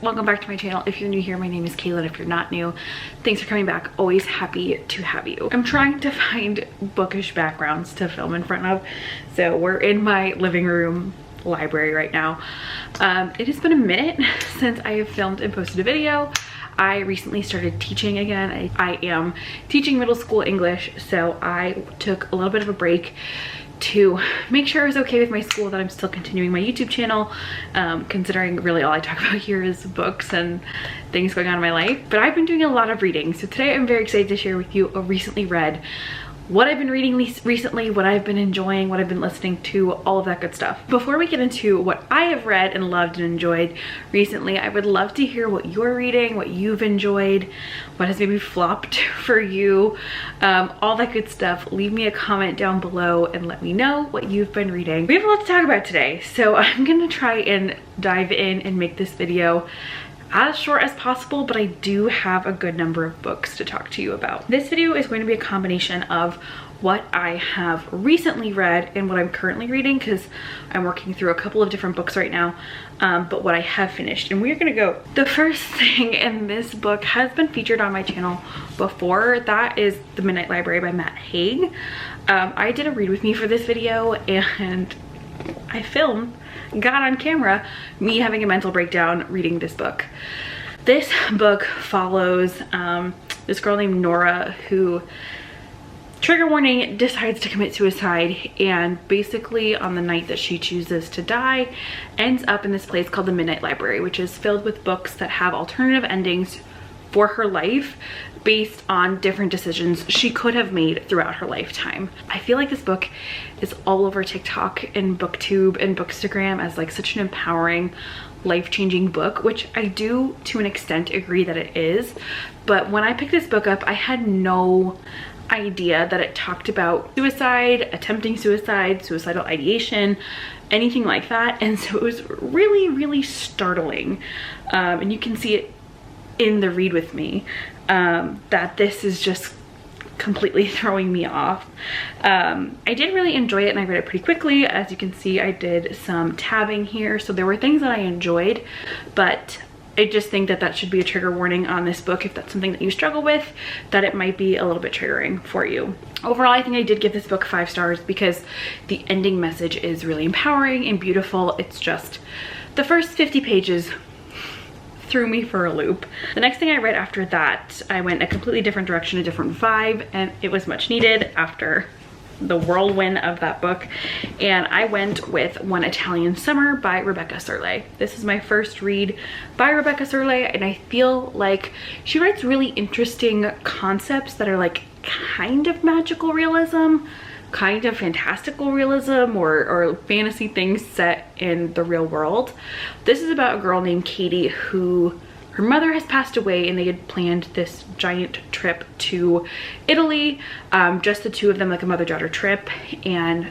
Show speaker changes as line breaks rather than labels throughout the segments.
welcome back to my channel. If you're new here, my name is Caitlin. If you're not new, thanks for coming back. Always happy to have you. I'm trying to find bookish backgrounds to film in front of, so we're in my living room library right now. It has been a minute since I have filmed and posted a video. I recently started teaching again. I am teaching middle school English, so I took a little bit of a break to make sure I was okay with my school, that I'm still continuing my YouTube channel, considering really all I talk about here is books and things going on in my life. But I've been doing a lot of reading, so today I'm very excited to share with you a recently read, what I've been reading recently, what I've been enjoying, what I've been listening to, all of that good stuff. Before we get into what I have read and loved and enjoyed recently, I would love to hear what you're reading, what you've enjoyed, what has maybe flopped for you, all that good stuff. Leave me a comment down below and let me know what you've been reading. We have a lot to talk about today, so I'm gonna try and dive in and make this video as short as possible, but I do have a good number of books to talk to you about. This video is going to be a combination of what I have recently read and what I'm currently reading, because I'm working through a couple of different books right now, but what I have finished. And we're gonna go. The first thing in this book has been featured on my channel before. That is The Midnight Library by Haig. I did a read with me for this video, and I got on camera me having a mental breakdown reading this book. This book follows this girl named Nora who, trigger warning, decides to commit suicide, and basically on the night that she chooses to die ends up in this place called the Midnight Library, which is filled with books that have alternative endings for her life based on different decisions she could have made throughout her lifetime. I feel like this book is all over TikTok and BookTube and Bookstagram as like such an empowering, life-changing book, which I do to an extent agree that it is. But when I picked this book up, I had no idea that it talked about suicide, attempting suicide, suicidal ideation, anything like that. And so it was really, really startling. And you can see it in the read with me, that this is just completely throwing me off. I did really enjoy it and I read it pretty quickly. As you can see, I did some tabbing here, so there were things that I enjoyed, but I just think that that should be a trigger warning on this book if that's something that you struggle with, that it might be a little bit triggering for you. Overall, I think I did give this book 5 stars because the ending message is really empowering and beautiful. It's just the first 50 pages threw me for a loop. The next thing I read after that, I went a completely different direction, a different vibe, and it was much needed after the whirlwind of that book. And I went with One Italian Summer by Rebecca Serle. This is my first read by Rebecca Serle, and I feel like she writes really interesting concepts that are like kind of magical realism, kind of fantastical realism, or fantasy things set in the real world. This is about a girl named Katie who, her mother has passed away, and they had planned this giant trip to Italy, just the two of them, like a mother-daughter trip, and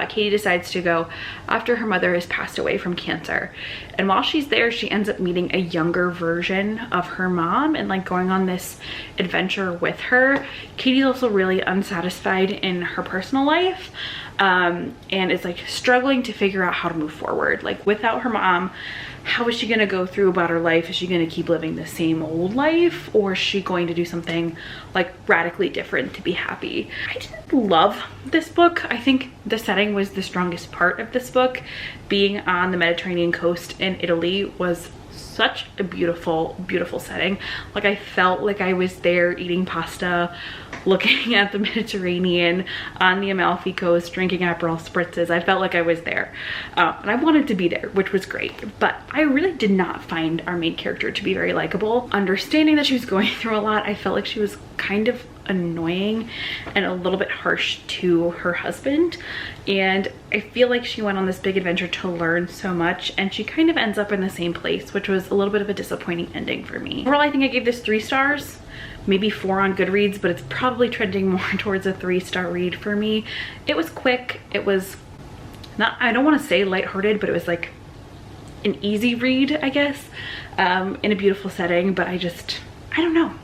Katie decides to go after her mother has passed away from cancer. And while she's there, she ends up meeting a younger version of her mom and like going on this adventure with her. Katie's also really unsatisfied in her personal life, and is like struggling to figure out how to move forward. Like without her mom, how is she gonna go through about her life? Is she gonna keep living the same old life, or is she going to do something like radically different to be happy? I didn't love this book. I think the setting was the strongest part of this book. Being on the Mediterranean coast in Italy was such a beautiful, beautiful setting. Like I felt like I was there eating pasta, looking at the Mediterranean on the Amalfi Coast, drinking Aperol spritzes. I felt like I was there, and I wanted to be there, which was great. But I really did not find our main character to be very likable. Understanding that she was going through a lot, I felt like she was kind of annoying and a little bit harsh to her husband, and I feel like she went on this big adventure to learn so much, and she kind of ends up in the same place, which was a little bit of a disappointing ending for me. Overall, I think I gave this 3 stars, maybe 4 on Goodreads, but it's probably trending more towards a 3-star read for me. It was quick. It was not, I don't want to say lighthearted, but it was like an easy read, I guess, in a beautiful setting, but I don't know.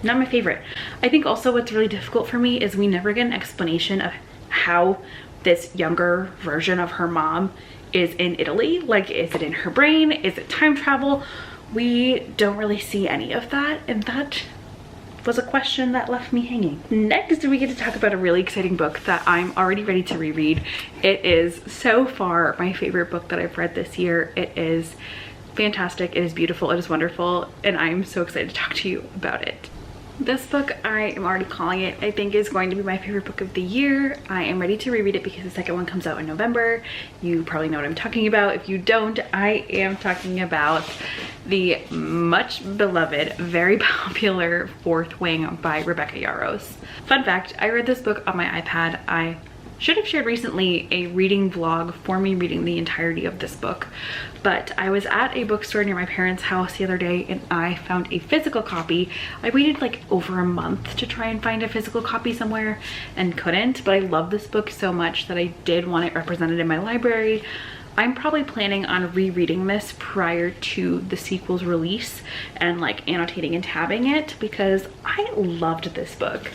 Not my favorite. I think also what's really difficult for me is we never get an explanation of how this younger version of her mom is in Italy. Like, is it in her brain? Is it time travel? we don't really see any of that, and that was a question that left me hanging. Next, we get to talk about a really exciting book that I'm already ready to reread. It is so far my favorite book that I've read this year. It is fantastic, it is beautiful, it is wonderful, and I'm so excited to talk to you about it. This book, I am already calling it, I think is going to be my favorite book of the year. I am ready to reread it because the second one comes out in November. You probably know what I'm talking about. If you don't, I am talking about the much beloved, very popular Fourth Wing by Rebecca Yarros. Fun fact, I read this book on my iPad. I should have shared recently a reading vlog for me reading the entirety of this book, but I was at a bookstore near my parents' house the other day and I found a physical copy. I waited like over a month to try and find a physical copy somewhere and couldn't, but I love this book so much that I did want it represented in my library. I'm probably planning on rereading this prior to the sequel's release and like annotating and tabbing it because I loved this book.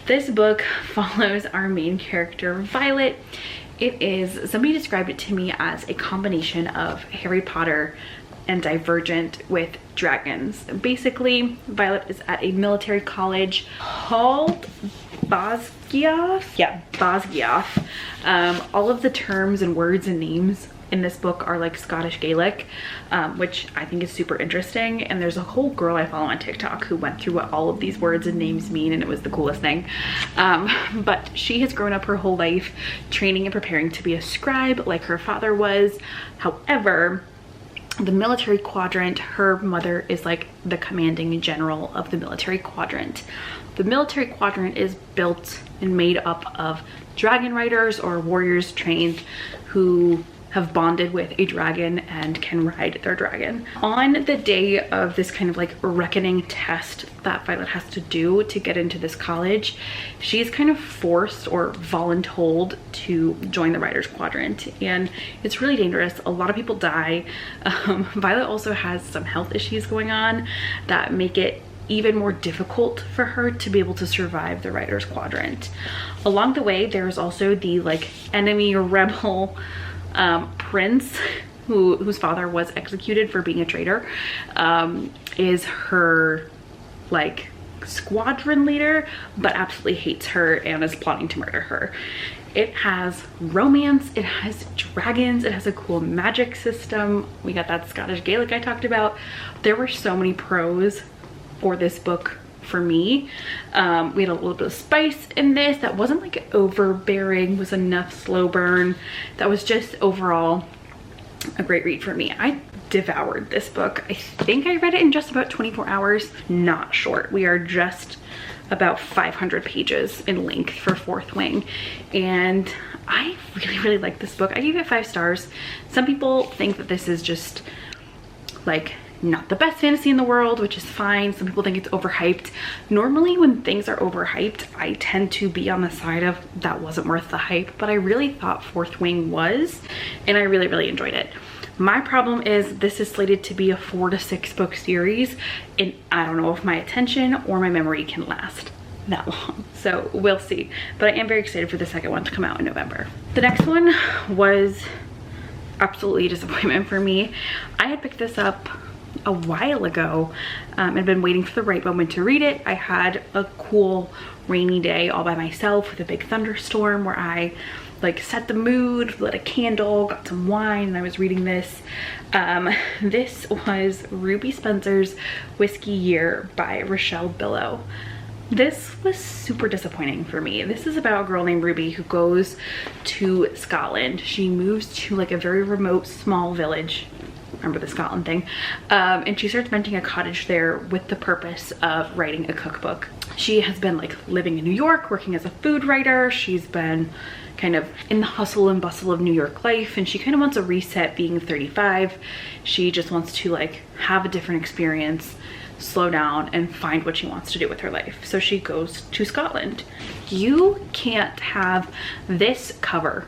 This book follows our main character, Violet. It is, somebody described it to me as a combination of Harry Potter and Divergent with dragons. Basically, Violet is at a military college called Basgiath. Yeah, Basgiath. All of the terms and words and names in this book are like Scottish Gaelic, which I think is super interesting. And there's a whole girl I follow on TikTok who went through what all of these words and names mean, and it was the coolest thing. But she has grown up her whole life training and preparing to be a scribe like her father was. However, the military quadrant, her mother is like the commanding general of the military quadrant. The military quadrant is built and made up of dragon riders or warriors trained who have bonded with a dragon and can ride their dragon. On the day of this kind of like reckoning test that Violet has to do to get into this college, she's kind of forced or voluntold to join the Riders Quadrant, and it's really dangerous. A lot of people die. Violet also has some health issues going on that make it even more difficult for her to be able to survive the Riders Quadrant. Along the way, there's also the like enemy rebel prince whose father was executed for being a traitor, is her like squadron leader, but absolutely hates her and is plotting to murder her. It has romance, it has dragons, it has a cool magic system. We got that Scottish Gaelic I talked about. There were so many pros for this book for me. We had a little bit of spice in this that wasn't like overbearing, was enough slow burn, that was just overall a great read for me. I devoured this book. I think I read it in just about 24 hours. Not short. We are just about 500 pages in length for Fourth Wing, and I really like this book. I gave it 5 stars. Some people think that this is just like not the best fantasy in the world, which is fine. Some people think it's overhyped. Normally when things are overhyped, I tend to be on the side of that wasn't worth the hype, but I really thought Fourth Wing was, and I really enjoyed it. My problem is this is slated to be a 4 to 6 book series, and I don't know if my attention or my memory can last that long, so we'll see. But I am very excited for the second one to come out in November. The next one was absolutely a disappointment for me. I had picked this up a while ago and been waiting for the right moment to read it. I had a cool rainy day all by myself with a big thunderstorm where I like set the mood, lit a candle, got some wine, and I was reading this. This was Ruby Spencer's Whiskey Year by Richelle Bilow. This was super disappointing for me. This is about a girl named Ruby who goes to Scotland. She moves to like a very remote small village. Remember the Scotland thing, and she starts renting a cottage there with the purpose of writing a cookbook. She has been like living in New York, working as a food writer. She's been kind of in the hustle and bustle of New York life, and she kind of wants a reset being 35. She just wants to like have a different experience, slow down, and find what she wants to do with her life. So she goes to Scotland. You can't have this cover.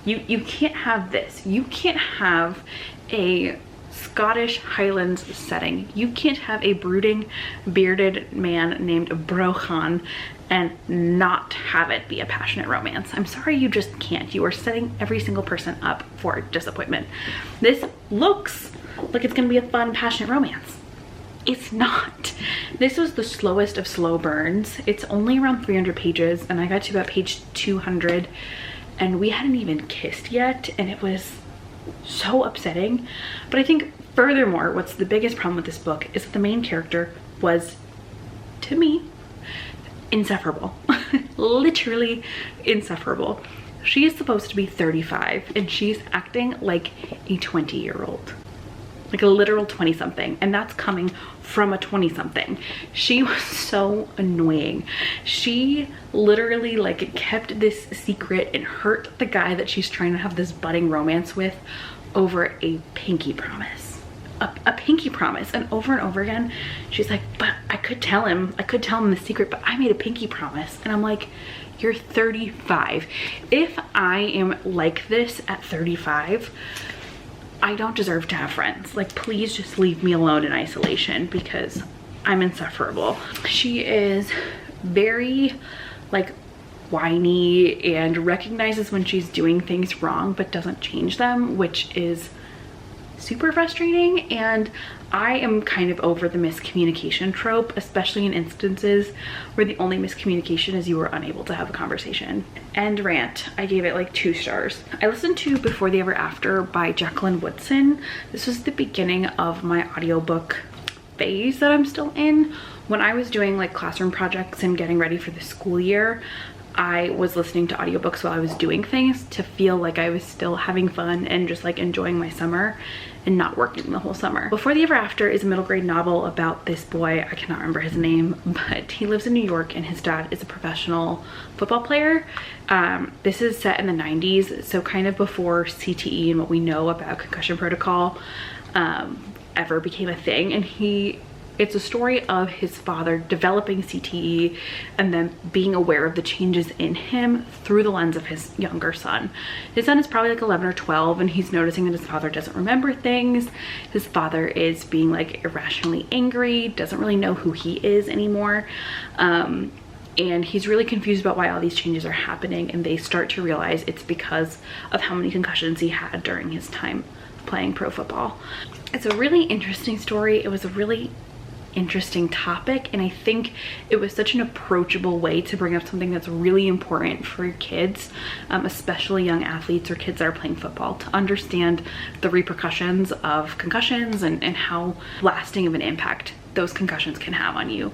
You can't have this. You can't have a Scottish Highlands setting. You can't have a brooding, bearded man named Brochan and not have it be a passionate romance. I'm sorry, you just can't. You are setting every single person up for disappointment. This looks like it's gonna be a fun, passionate romance. It's not. This was the slowest of slow burns. It's only around 300 pages, and I got to about page 200 and we hadn't even kissed yet, and it was so upsetting. But I think furthermore, what's the biggest problem with this book is that the main character was, to me, insufferable. Literally insufferable. She is supposed to be 35 and she's acting like a 20-year-old. Like a literal 20-something, and that's coming from a 20-something. She was so annoying. She literally like kept this secret and hurt the guy that she's trying to have this budding romance with over a pinky promise. A pinky promise. And over again she's like, but I could tell him the secret, but I made a pinky promise. And I'm like, you're 35. If I am like this at 35, I don't deserve to have friends. Like, please just leave me alone in isolation because I'm insufferable. She is very like whiny and recognizes when she's doing things wrong but doesn't change them, which is super frustrating. And I am kind of over the miscommunication trope, especially in instances where the only miscommunication is you were unable to have a conversation. End rant. I gave it like 2 stars. I listened to Before the Ever After by Jacqueline Woodson. This was the beginning of my audiobook phase that I'm still in. When I was doing like classroom projects and getting ready for the school year, I was listening to audiobooks while I was doing things to feel like I was still having fun and just like enjoying my summer and not working the whole summer. Before the Ever After is a middle grade novel about this boy. I cannot remember his name, but he lives in New York and his dad is a professional football player. This is set in the 90s, so kind of before CTE and what we know about concussion protocol ever became a thing. And it's a story of his father developing CTE and then being aware of the changes in him through the lens of his younger son. His son is probably like 11 or 12 and he's noticing that his father doesn't remember things. His father is being like irrationally angry, doesn't really know who he is anymore. And he's really confused about why all these changes are happening, and they start to realize it's because of how many concussions he had during his time playing pro football. It's a really interesting story. It was a really interesting topic, and I think it was such an approachable way to bring up something that's really important for kids, especially young athletes or kids that are playing football, to understand the repercussions of concussions and how lasting of an impact those concussions can have on you.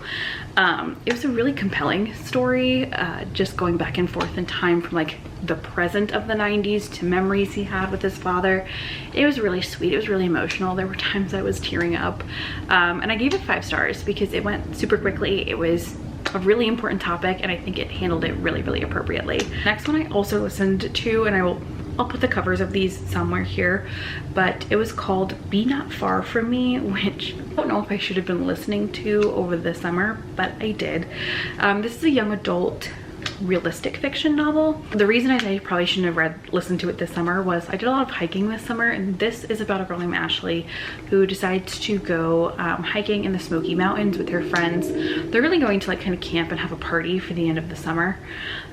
It was a really compelling story, just going back and forth in time from like the present of the 90s to memories he had with his father. It was really sweet. It was really emotional. There were times I was tearing up, and I gave it 5 stars because it went super quickly. It was a really important topic and I think it handled it really, really appropriately. Next one I also listened to, and I'll put the covers of these somewhere here, but it was called Be Not Far From Me, which I don't know if I should have been listening to over the summer, but I did. This is a young adult realistic fiction novel. The reason I say I probably shouldn't have listened to it this summer was I did a lot of hiking this summer, and this is about a girl named Ashley who decides to go hiking in the Smoky Mountains with her friends. They're really going to like kind of camp and have a party for the end of the summer,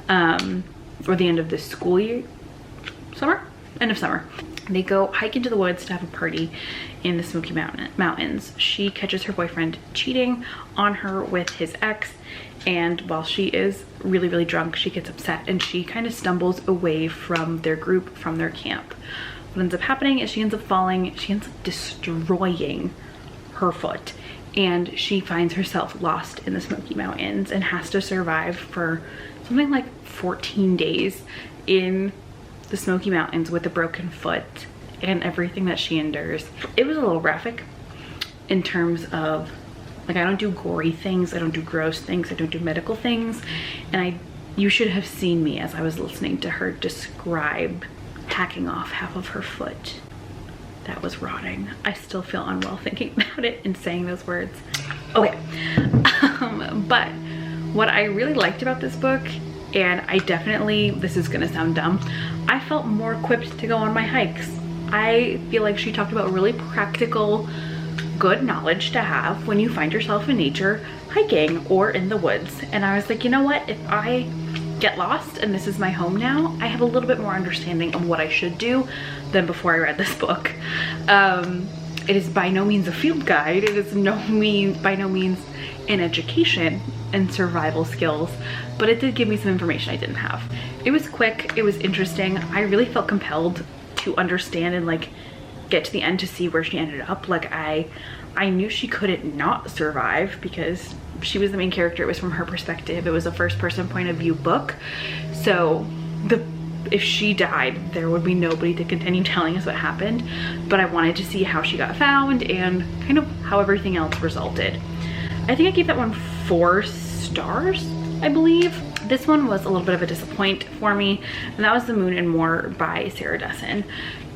or the end of the school year. End of summer. They go hike into the woods to have a party in the Smoky Mountains. She catches her boyfriend cheating on her with his ex, and while she is really, really drunk, she gets upset and she kind of stumbles away from their group, from their camp. What ends up happening is she ends up falling, she ends up destroying her foot, and she finds herself lost in the Smoky Mountains and has to survive for something like 14 days in the Smoky Mountains with a broken foot and everything that she endures. It was a little graphic in terms of, like, I don't do gory things, I don't do gross things, I don't do medical things, and you should have seen me as I was listening to her describe hacking off half of her foot that was rotting. I still feel unwell thinking about it and saying those words. Okay, but what I really liked about this book, and I definitely, this is gonna sound dumb, I felt more equipped to go on my hikes. I feel like she talked about really practical, good knowledge to have when you find yourself in nature hiking or in the woods. And I was like, you know what, if I get lost and this is my home now, I have a little bit more understanding of what I should do than before I read this book. It is by no means a field guide. It is by no means an education in survival skills, but it did give me some information I didn't have. It was quick, it was interesting. I really felt compelled to understand and like get to the end to see where she ended up. Like I knew she couldn't not survive because she was the main character. It was from her perspective. It was a first person point of view book. So if she died, there would be nobody to continue telling us what happened. But I wanted to see how she got found and kind of how everything else resulted. I think I gave that one 4 stars, I believe. This one was a little bit of a disappoint for me, and that was The Moon and More by Sarah Dessen.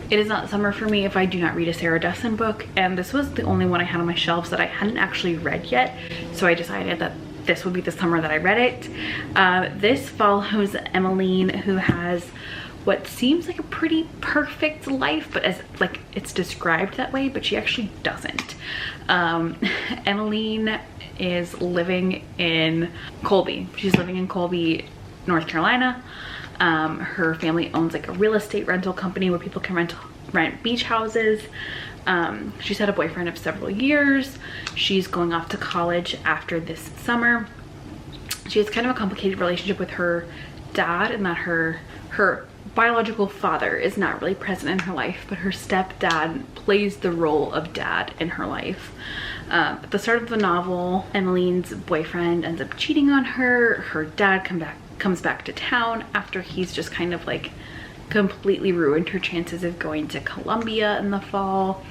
It is not summer for me if I do not read a Sarah Dessen book, and this was the only one I had on my shelves that I hadn't actually read yet, so I decided that this would be the summer that I read it. This follows Emmeline, who has what seems like a pretty perfect life, but as like it's described that way, but she actually doesn't. Emmeline is living in Colby. She's living in Colby, North Carolina. Her family owns like a real estate rental company where people can rent beach houses. She's had a boyfriend of several years. She's going off to college after this summer. She has kind of a complicated relationship with her dad, in that her biological father is not really present in her life, but her stepdad plays the role of dad in her life. At the start of the novel, Emmeline's boyfriend ends up cheating on her. Her dad comes back to town after he's just kind of like completely ruined her chances of going to Columbia in the fall.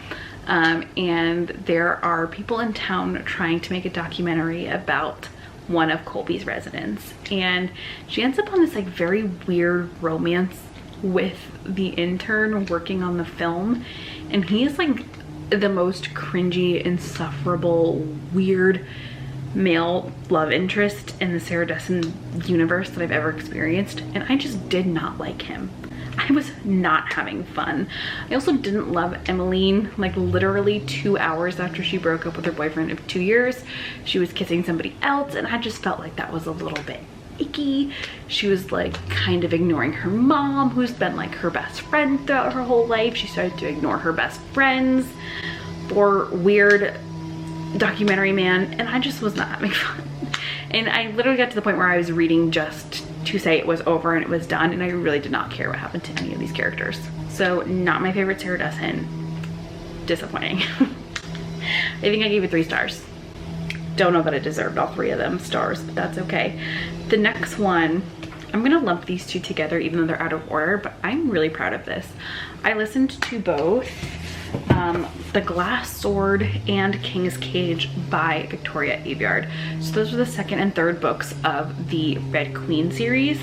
And there are people in town trying to make a documentary about one of Colby's residents, and she ends up on this like very weird romance with the intern working on the film, and he is like the most cringy, insufferable, weird male love interest in the Sarah Dessen universe that I've ever experienced, and I just did not like him. I was not having fun. I also didn't love Emmeline. Like literally 2 hours after she broke up with her boyfriend of 2 years, she was kissing somebody else, and I just felt like that was a little bit icky. She was like kind of ignoring her mom, who's been like her best friend throughout her whole life. She started to ignore her best friends for weird documentary man, and I just was not having fun. And I literally got to the point where I was reading just to say it was over and it was done, and I really did not care what happened to any of these characters. So not my favorite Sarah Dessen. Disappointing. I think I gave it 3 stars. Don't know that it deserved all 3 of them stars, but that's okay. The next one, I'm gonna lump these 2 together even though they're out of order, but I'm really proud of this. I listened to both The Glass Sword and King's Cage by Victoria Aveyard. So those were the 2nd and 3rd books of the Red Queen series.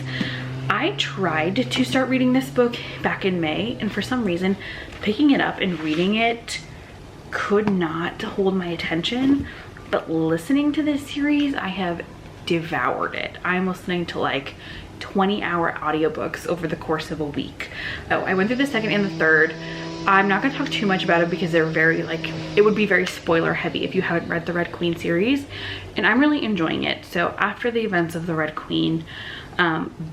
I tried to start reading this book back in May, and for some reason picking it up and reading it could not hold my attention, but listening to this series, I have devoured it. I'm listening to like 20-hour audiobooks over the course of a week. Oh, I went through the 2nd and the 3rd. I'm not gonna talk too much about it because they're very like, it would be very spoiler heavy if you haven't read the Red Queen series, and I'm really enjoying it. So after the events of the Red Queen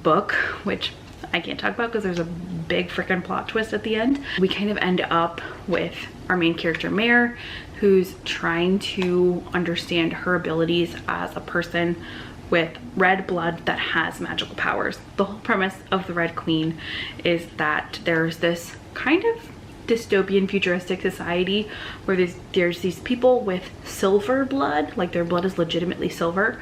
book, which I can't talk about because there's a big freaking plot twist at the end, we kind of end up with our main character Mare, who's trying to understand her abilities as a person with red blood that has magical powers. The whole premise of the Red Queen is that there's this kind of dystopian futuristic society where there's these people with silver blood, like their blood is legitimately silver,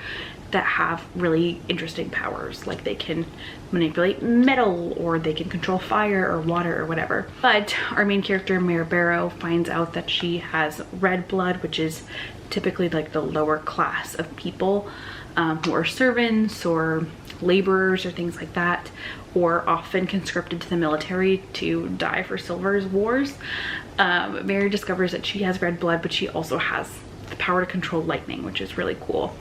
that have really interesting powers. Like they can manipulate metal, or they can control fire or water or whatever. But our main character Mare Barrow finds out that she has red blood, which is typically like the lower class of people who are servants or laborers or things like that, or often conscripted to the military to die for Silver's wars. Mary discovers that she has red blood, but she also has the power to control lightning, which is really cool.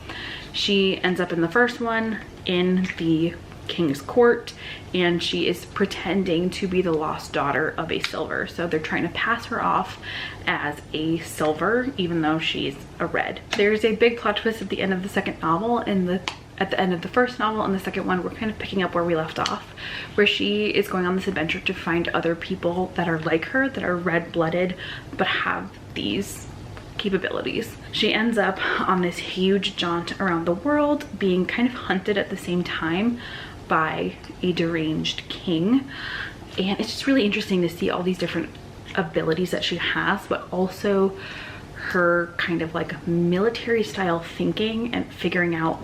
She ends up in the first one in the king's court, and she is pretending to be the lost daughter of a Silver. So they're trying to pass her off as a Silver even though she's a red. There's a big plot twist at the end of the 2nd novel, and at the end of the first novel and the second one, we're kind of picking up where we left off, where she is going on this adventure to find other people that are like her, that are red-blooded, but have these capabilities. She ends up on this huge jaunt around the world, being kind of hunted at the same time by a deranged king. And it's just really interesting to see all these different abilities that she has, but also her kind of like military style thinking and figuring out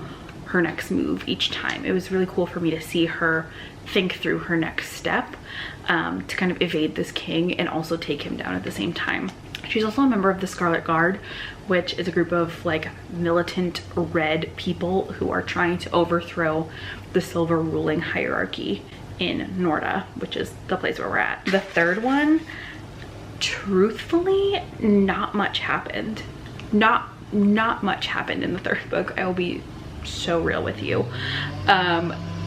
her next move each time. It was really cool for me to see her think through her next step to kind of evade this king and also take him down at the same time. She's also a member of the Scarlet Guard, which is a group of like militant red people who are trying to overthrow the silver ruling hierarchy in Norda, which is the place where we're at. The third one, truthfully, not much happened. Not much happened in the third book. I will be so real with you.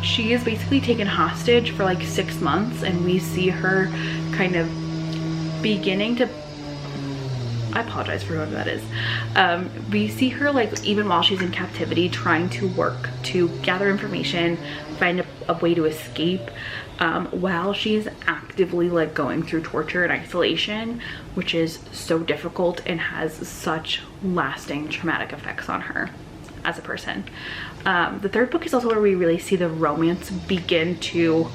She is basically taken hostage for like 6 months, and we see her kind of beginning to, I apologize for whoever that is. We see her like even while she's in captivity trying to work to gather information, find a way to escape, while she's actively like going through torture and isolation, which is so difficult and has such lasting traumatic effects on her as a person. The third book is also where we really see the romance begin to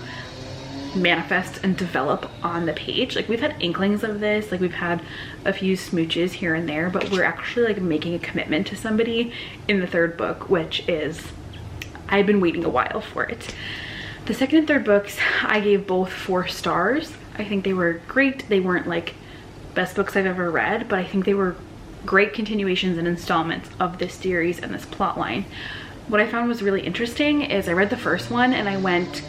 manifest and develop on the page. Like we've had inklings of this, like we've had a few smooches here and there, but we're actually like making a commitment to somebody in the third book, which is, I've been waiting a while for it. The second and third books I gave both 4 stars. I think they were great. They weren't like best books I've ever read, but I think they were great continuations and installments of this series and this plot line. What I found was really interesting is I read the first one and I went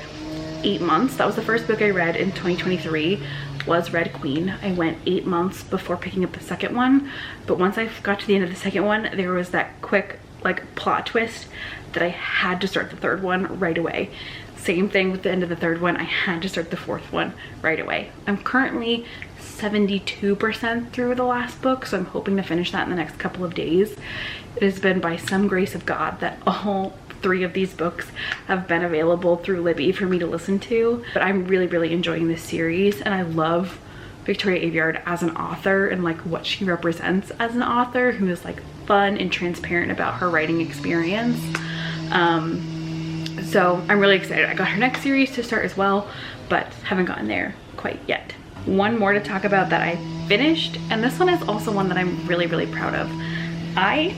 8 months. That was the first book I read in 2023, was Red Queen. I went 8 months before picking up the second one, but once I got to the end of the second one, there was that quick like plot twist that I had to start the third one right away. Same thing with the end of the third one, I had to start the fourth one right away. I'm currently 72% through the last book, so I'm hoping to finish that in the next couple of days. It has been by some grace of God that all 3 of these books have been available through Libby for me to listen to, but I'm really enjoying this series, and I love Victoria Aveyard as an author and like what she represents as an author who is like fun and transparent about her writing experience. So I'm really excited. I got her next series to start as well, but haven't gotten there quite yet. One more to talk about that I finished, and this one is also one that I'm really proud of. I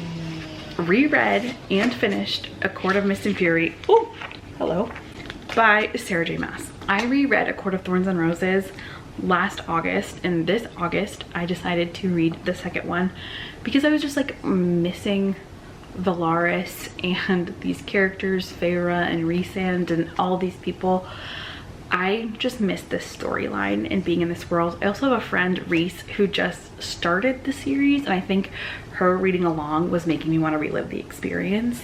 reread and finished A Court of Mist and Fury, oh, hello, by Sarah J. Maas. I reread A Court of Thorns and Roses last August, and this August I decided to read the second one because I was just like missing Valaris and these characters, Feyre and Rhysand and all these people. I just missed this storyline and being in this world. I also have a friend, Reese, who just started the series, and I think her reading along was making me want to relive the experience.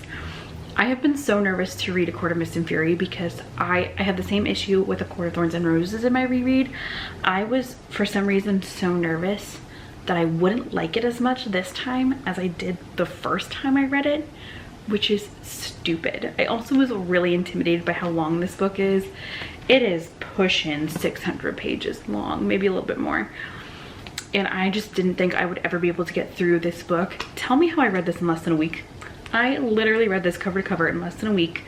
I have been so nervous to read A Court of Mist and Fury because I had the same issue with A Court of Thorns and Roses in my reread. I was, for some reason, so nervous that I wouldn't like it as much this time as I did the first time I read it, which is stupid. I also was really intimidated by how long this book is. It is pushing 600 pages long, maybe a little bit more. And I just didn't think I would ever be able to get through this book. Tell me how I read this in less than a week. I literally read this cover to cover in less than a week,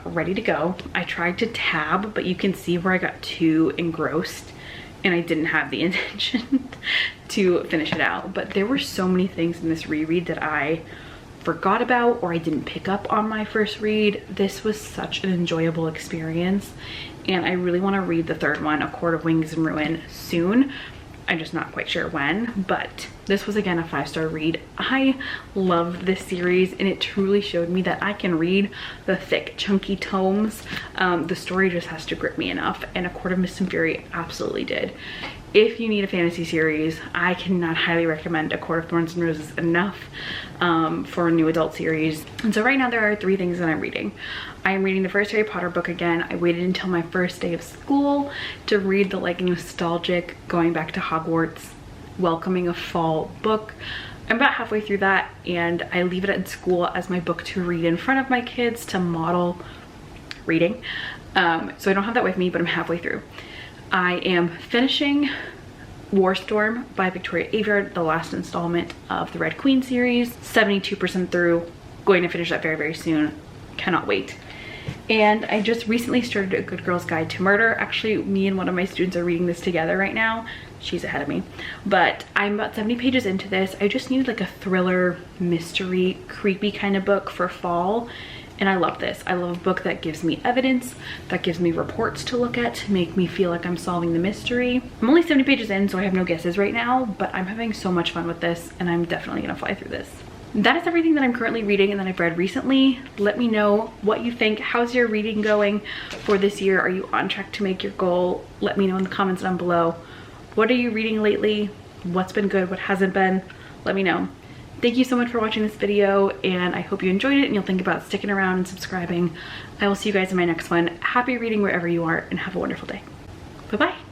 ready to go. I tried to tab, but you can see where I got too engrossed and I didn't have the intention to finish it out. But there were so many things in this reread that I forgot about or I didn't pick up on my first read. This was such an enjoyable experience, and I really want to read the third one, A Court of Wings and Ruin, soon. I'm just not quite sure when, but this was again a 5-star read. I love this series, and it truly showed me that I can read the thick, chunky tomes. The story just has to grip me enough, and A Court of Mist and Fury absolutely did. If you need a fantasy series, I cannot highly recommend A Court of Thorns and Roses enough for a new adult series. And so right now there are 3 things that I'm reading. I am reading the first Harry Potter book again. I waited until my first day of school to read the like nostalgic, going back to Hogwarts, welcoming a fall book. I'm about halfway through that, and I leave it at school as my book to read in front of my kids to model reading. So I don't have that with me, but I'm halfway through. I am finishing War Storm by Victoria Aveyard, the last installment of the Red Queen series. 72% through, going to finish that very, very soon. Cannot wait. And I just recently started A Good Girl's Guide to Murder. Actually, me and one of my students are reading this together right now. She's ahead of me, but I'm about 70 pages into this. I just needed like a thriller, mystery, creepy kind of book for fall, and I love this. I love a book that gives me evidence, that gives me reports to look at to make me feel like I'm solving the mystery. I'm only 70 pages in, so I have no guesses right now, but I'm having so much fun with this, and I'm definitely gonna fly through this. That is everything that I'm currently reading and that I've read recently. Let me know what you think. How's your reading going for this year? Are you on track to make your goal? Let me know in the comments down below. What are you reading lately? What's been good? What hasn't been? Let me know. Thank you so much for watching this video, and I hope you enjoyed it and you'll think about sticking around and subscribing. I will see you guys in my next one. Happy reading wherever you are, and have a wonderful day. Bye-bye.